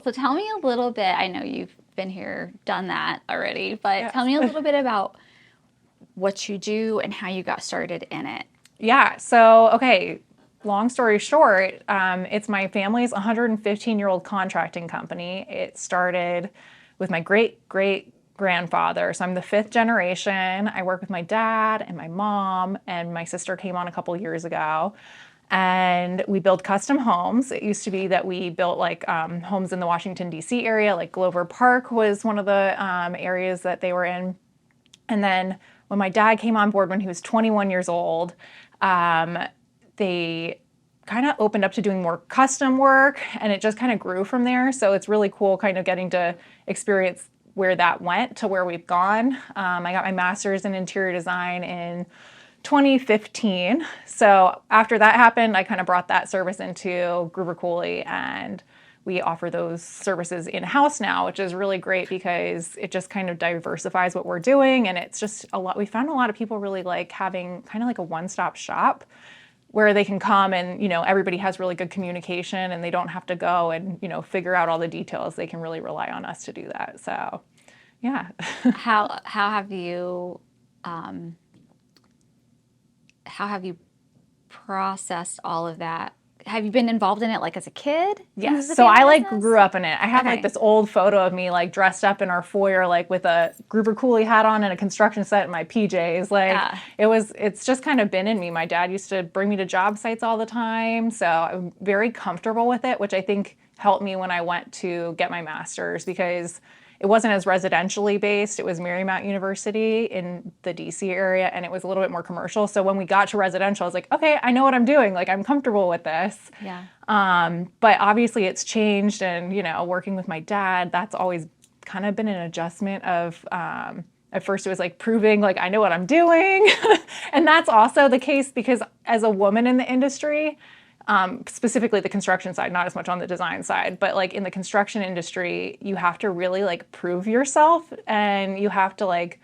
So tell me a little bit, I know you've been here, done that already, but Yeah. tell me a little bit about what you do and how you got started in it. Yeah. So, okay, long story short, it's my family's 115-year-old contracting company. It started with my great grandfather. So I'm the fifth generation. I work with my dad and my mom, and my sister came on a couple years ago. And we build custom homes. It used to be that we built like homes in the Washington, D.C. area, like Glover Park was one of the areas that they were in. And then when my dad came on board when he was 21 years old, they kind of opened up to doing more custom work, and it just kind of grew from there. So it's really cool kind of getting to experience where that went to where we've gone. I got my master's in interior design in 2015. So after that happened, I kind of brought that service into Gruver Cooley, and we offer those services in-house now, which is really great because it just kind of diversifies what we're doing. And it's just a lot, we found a lot of people really like having kind of like a one-stop shop where they can come and, everybody has really good communication and they don't have to go and, figure out all the details. They can really rely on us to do that. So, yeah. How have you processed all of that? Have you been involved in it like as a kid? Yes. So I grew up in it. I have like this old photo of me like dressed up in our foyer, like with a Gruver Cooley hat on and a construction set in my PJs. It's just kind of been in me. My dad used to bring me to job sites all the time. So I'm very comfortable with it, which I think helped me when I went to get my master's because it wasn't as residentially based. It was Marymount University in the DC area, and it was a little bit more commercial. So when we got to residential, I was like, okay, I know what I'm doing. Like, I'm comfortable with this. Yeah. But obviously it's changed, and, working with my dad, that's always kind of been an adjustment of, at first it was like proving like I know what I'm doing. And that's also the case because as a woman in the industry, specifically the construction side, not as much on the design side, but like in the construction industry, you have to really like prove yourself and you have to like,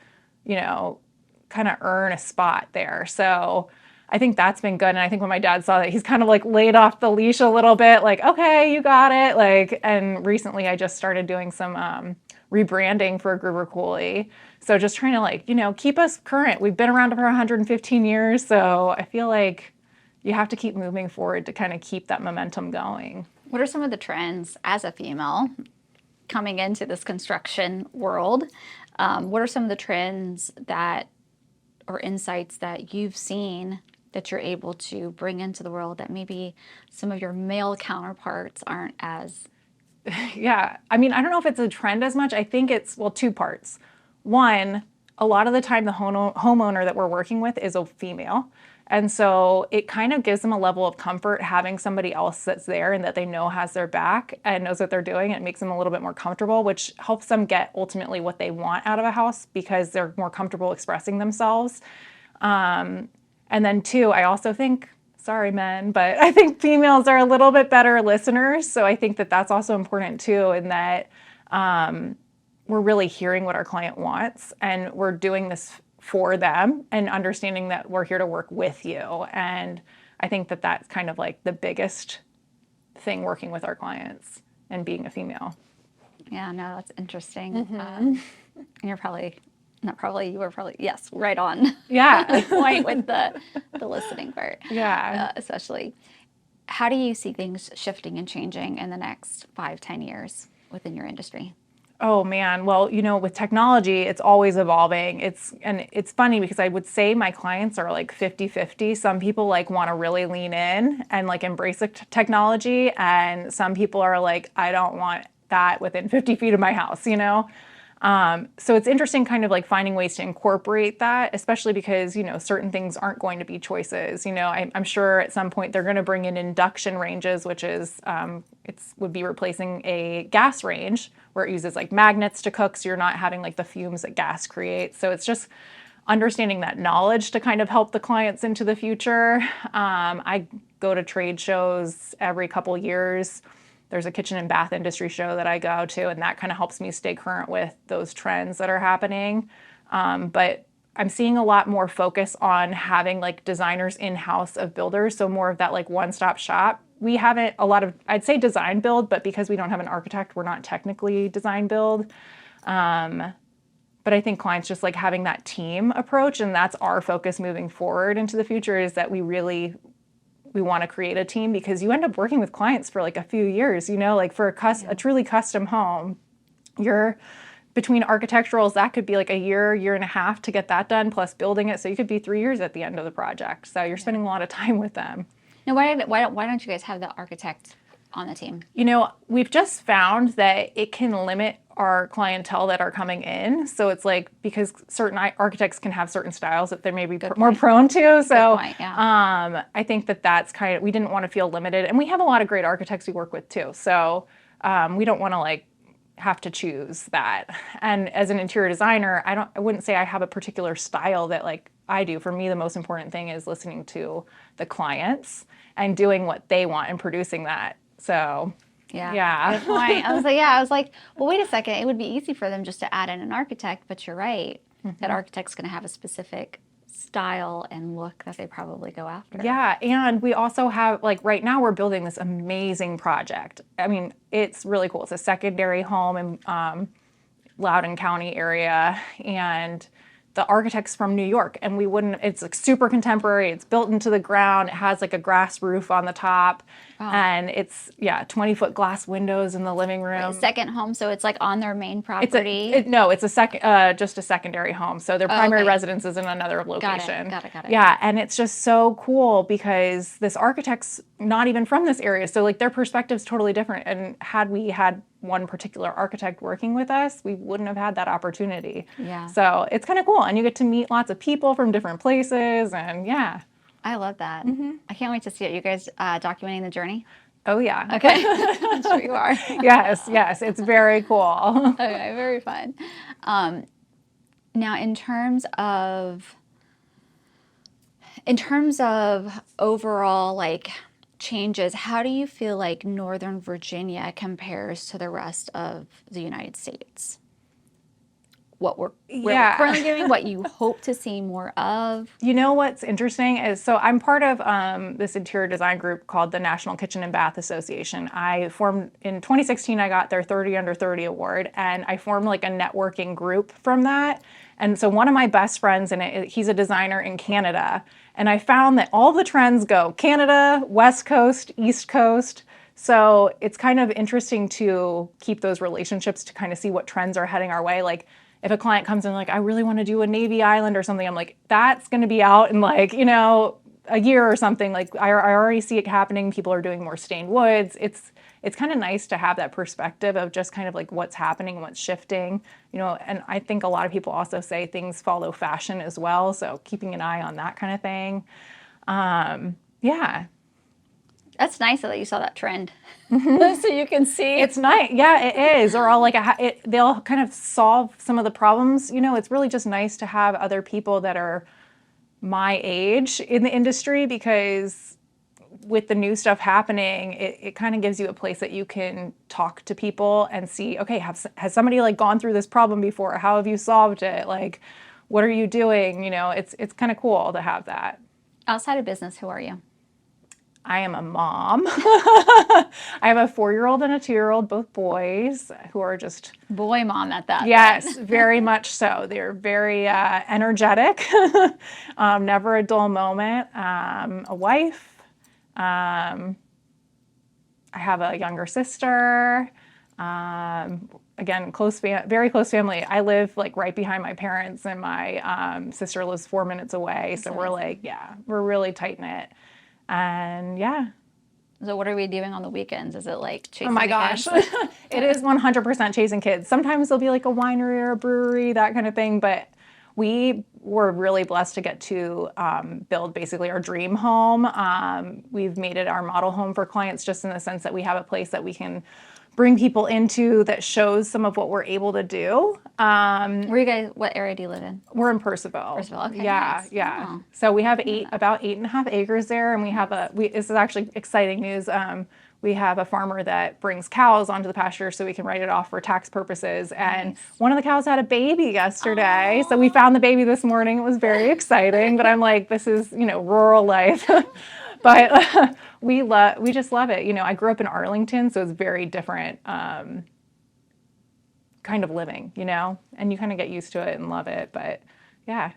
kind of earn a spot there. So I think that's been good. And I think when my dad saw that, he's kind of like laid off the leash a little bit, like, okay, you got it. Like, and recently I just started doing some rebranding for Gruver Cooley. So just trying to like, keep us current. We've been around for 115 years. So I feel like you have to keep moving forward to kind of keep that momentum going. What are some of the trends as a female coming into this construction world? What are some of the trends that or insights that you've seen that you're able to bring into the world that maybe some of your male counterparts aren't as? Yeah. I mean, I don't know if it's a trend as much. I think it's, two parts. One, a lot of the time the homeowner that we're working with is a female. And so it kind of gives them a level of comfort having somebody else that's there and that they know has their back and knows what they're doing. It makes them a little bit more comfortable, which helps them get ultimately what they want out of a house because they're more comfortable expressing themselves. And then two, I also think, sorry men, but I think females are a little bit better listeners. So I think that that's also important too, in that we're really hearing what our client wants and we're doing this for them and understanding that we're here to work with you. And I think that that's kind of like the biggest thing working with our clients and being a female. Yeah, no, that's interesting. And you're probably, not probably, you were probably, yes, right on. Yeah. Point with the listening part. Yeah. Especially. How do you see things shifting and changing in the next 5-10 years within your industry? Oh man, well, with technology, it's always evolving. It's funny because I would say my clients are like 50-50. Some people like want to really lean in and like embrace the technology, and some people are like, I don't want that within 50 feet of my house, So it's interesting kind of like finding ways to incorporate that, especially because, certain things aren't going to be choices. I'm sure at some point they're going to bring in induction ranges, which is, would be replacing a gas range where it uses like magnets to cook. So you're not having like the fumes that gas creates. So it's just understanding that knowledge to kind of help the clients into the future. I go to trade shows every couple years. There's a kitchen and bath industry show that I go to, and that kind of helps me stay current with those trends that are happening. But I'm seeing a lot more focus on having like designers in-house of builders. So more of that like one-stop shop. We haven't a lot of, I'd say design build, but because we don't have an architect, we're not technically design build. But I think clients just like having that team approach, and that's our focus moving forward into the future, is that we want to create a team, because you end up working with clients for like a few years, you know, like for a truly custom home, you're between architecturals, that could be like a year and a half to get that done, plus building it. So you could be 3 years at the end of the project. So you're spending a lot of time with them. Now, why don't you guys have the architect on the team? You know, we've just found that it can limit our clientele that are coming in. So it's like, because certain architects can have certain styles that they're maybe more prone to. So I think that's kind of, we didn't want to feel limited. And we have a lot of great architects we work with too. So we don't want to like have to choose that. And as an interior designer, I wouldn't say I have a particular style that like I do. For me, the most important thing is listening to the clients and doing what they want and producing that. So yeah. Good point. I was like, well, wait a second. It would be easy for them just to add in an architect, but you're right. That architect's going to have a specific style and look that they probably go after. Yeah, and we also have, like right now we're building this amazing project. I mean, it's really cool. It's a secondary home in Loudoun County area, and the architect's from New York, and it's like super contemporary. It's built into the ground. It has like a grass roof on the top, and it's 20-foot glass windows in the living room. Wait, second home, so it's like on their main property. It's a second, just a secondary home. So their primary residence is in another location. Got it. Yeah, and it's just so cool because this architect's not even from this area, so like their perspective's totally different. And had we had one particular architect working with us, we wouldn't have had that opportunity. Yeah. So it's kind of cool, and you get to meet lots of people from different places, and yeah. I love that. I can't wait to see it. You guys documenting the journey? Oh yeah. Okay. I'm sure you are. Yes, it's very cool. Okay, very fun. Now, in terms of overall like changes, how do you feel like Northern Virginia compares to the rest of the United States? What we're currently doing, what you hope to see more of? You know what's interesting is, so I'm part of this interior design group called the National Kitchen and Bath Association. I formed, in 2016, I got their 30 Under 30 award, and I formed like a networking group from that. And so one of my best friends in it, he's a designer in Canada. And I found that all the trends go Canada, West Coast, East Coast. So it's kind of interesting to keep those relationships to kind of see what trends are heading our way. Like if a client comes in like, I really want to do a Navy Island or something, I'm like, that's going to be out in like, you know, a year or something. Like I already see it happening. People are doing more stained woods. It's kind of nice to have that perspective of just kind of like what's happening, what's shifting, you know. And I think a lot of people also say things follow fashion as well. So keeping an eye on that kind of thing. Yeah. That's nice that you saw that trend. So you can see. It's nice. Yeah, it is. Or all like they'll kind of solve some of the problems. You know, it's really just nice to have other people that are my age in the industry, because with the new stuff happening, it kind of gives you a place that you can talk to people and see, okay, has somebody like gone through this problem before? How have you solved it? Like, what are you doing? You know, it's kind of cool to have that. Outside of business, who are you? I am a mom. I have a 4-year-old and a 2-year-old, both boys, who are just... Boy mom at that. Yes, very much so. They're very energetic, never a dull moment. A wife. I have a younger sister. Again, very close family. I live like right behind my parents, and my sister lives 4 minutes away. So we're like, we're really tight-knit. And yeah. So what are we doing on the weekends? Is it like chasing Oh my gosh. It is 100% chasing kids. Sometimes there'll be like a winery or a brewery, that kind of thing. But we were really blessed to get to build basically our dream home. We've made it our model home for clients, just in the sense that we have a place that we can bring people into that shows some of what we're able to do. Where you guys? What area do you live in? We're in Percival. Percival, okay, Yeah, nice. yeah. Oh. So we have about 8.5 acres there, and we have this is actually exciting news. We have a farmer that brings cows onto the pasture so we can write it off for tax purposes. And one of the cows had a baby yesterday. So we found the baby this morning. It was very exciting, but I'm like, this is, rural life. But we just love it. I grew up in Arlington, so it's very different kind of living, and you kind of get used to it and love it. But yeah.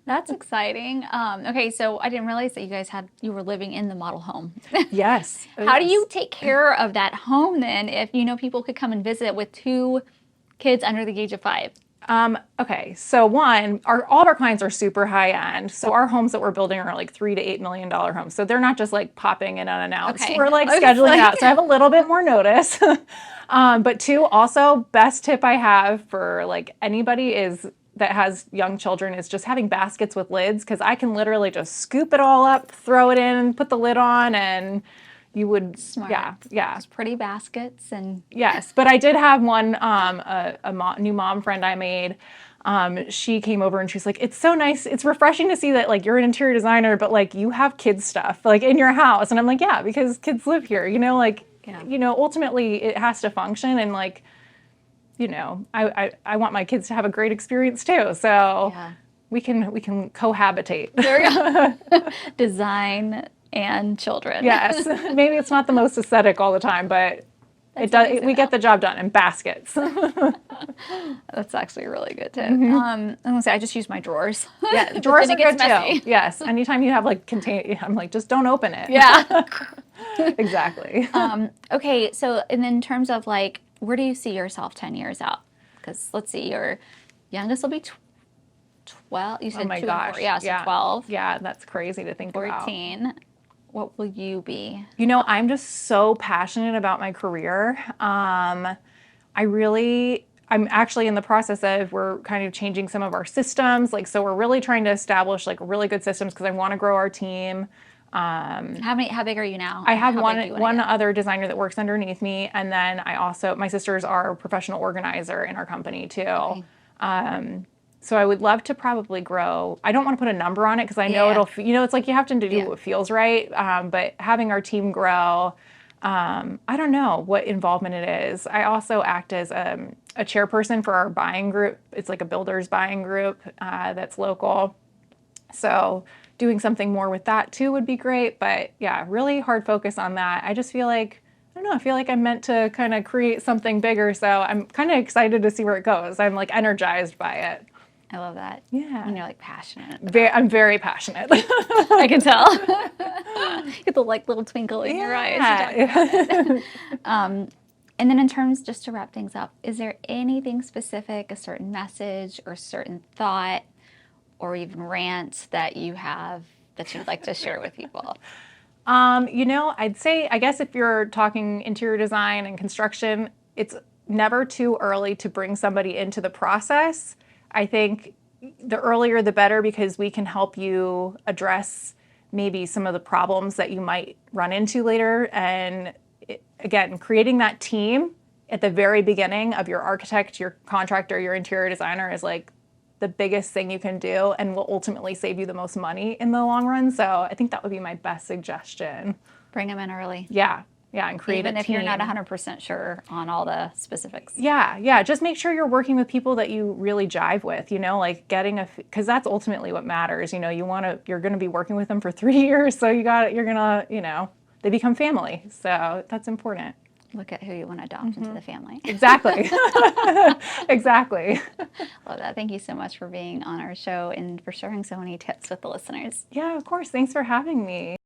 That's exciting. Okay, so I didn't realize that you were living in the model home. Yes. How do you take care of that home then if people could come and visit with 2 kids under the age of 5? Okay, so one, all of our clients are super high end. So our homes that we're building are like $3 to $8 million homes. So they're not just like popping in unannounced. Okay. We're like scheduling out. So I have a little bit more notice. But 2, also best tip I have for like anybody that has young children is just having baskets with lids, because I can literally just scoop it all up, throw it in, put the lid on, and you would. Smart. Yeah. Just pretty baskets and. Yes, but I did have one new mom friend I made. She came over and she's like, "It's so nice. It's refreshing to see that like you're an interior designer, but like you have kids stuff like in your house." And I'm like, "Yeah, because kids live here. Ultimately it has to function, and like." I want my kids to have a great experience too. So we can cohabitate. There we go. Design and children. Yes. Maybe it's not the most aesthetic all the time, but we get the job done in baskets. That's actually a really good tip. I'm gonna say I just use my drawers. Yeah, drawers are good messy. too. Yes. Anytime you have like I'm like, just don't open it. Yeah. Exactly. Okay, so and then in terms of like, where do you see yourself 10 years out? Because let's see, your youngest will be 12. You said Oh my 2 gosh. and 4. Yeah, so 12. Yeah, that's crazy to think about. 14. What will you be? I'm just so passionate about my career. I'm actually in the process of, we're kind of changing some of our systems. So we're really trying to establish like really good systems because I want to grow our team. How big are you now? I have one other designer that works underneath me. And then my sisters are a professional organizer in our company too. Okay. So I would love to probably grow. I don't want to put a number on it because I know it's like you have to do what feels right. But having our team grow, I don't know what involvement it is. I also act as a chairperson for our buying group. It's like a builder's buying group that's local. So doing something more with that too would be great. But yeah, really hard focus on that. I just feel like, I don't know, I feel like I'm meant to kind of create something bigger. So I'm kind of excited to see where it goes. I'm like energized by it. I love that. Yeah. And you're like passionate. I'm very passionate. I can tell. Get the like little twinkle in your eyes. And then in terms, just to wrap things up, is there anything specific, a certain message or certain thought or even rant that you have that you'd like to share with people? I'd say, I guess if you're talking interior design and construction, it's never too early to bring somebody into the process. I think the earlier the better, because we can help you address maybe some of the problems that you might run into later. And again, creating that team at the very beginning of your architect, your contractor, your interior designer is like the biggest thing you can do and will ultimately save you the most money in the long run. So I think that would be my best suggestion. Bring them in early. Yeah, and create a team. Even if you're not 100% sure on all the specifics. Yeah. Just make sure you're working with people that you really jive with, like getting because that's ultimately what matters. You're going to be working with them for 3 years. So they become family. So that's important. Look at who you want to adopt into the family. Exactly. Exactly. Love that. Thank you so much for being on our show and for sharing so many tips with the listeners. Yeah, of course. Thanks for having me.